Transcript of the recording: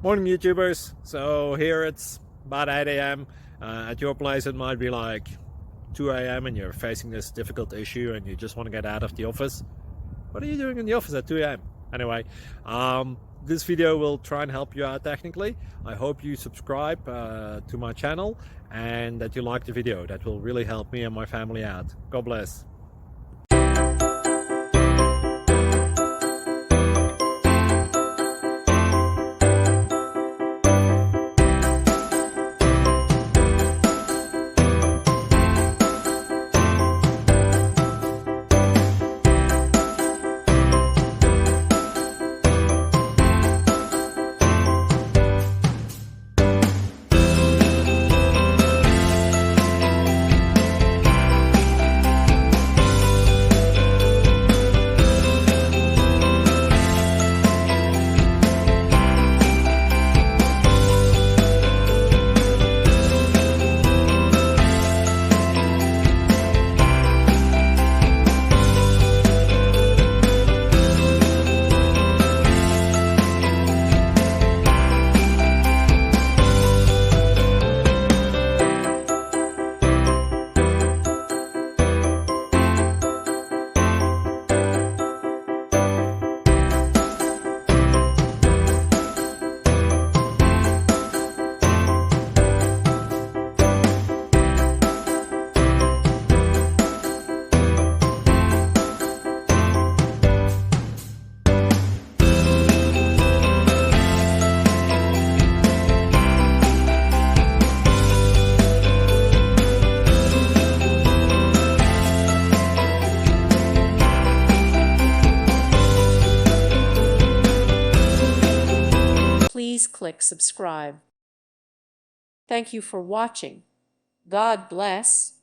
Morning YouTubers. So here it's about 8 a.m. At your place it might be like 2 a.m. and you're facing this difficult issue and you just want to get out of the office. What are you doing in the office at 2 a.m.? Anyway, this video will try and help you out technically. I hope you subscribe to my channel and that you like the video. That will really help me and my family out. God bless. Please click subscribe. Thank you for watching. God bless.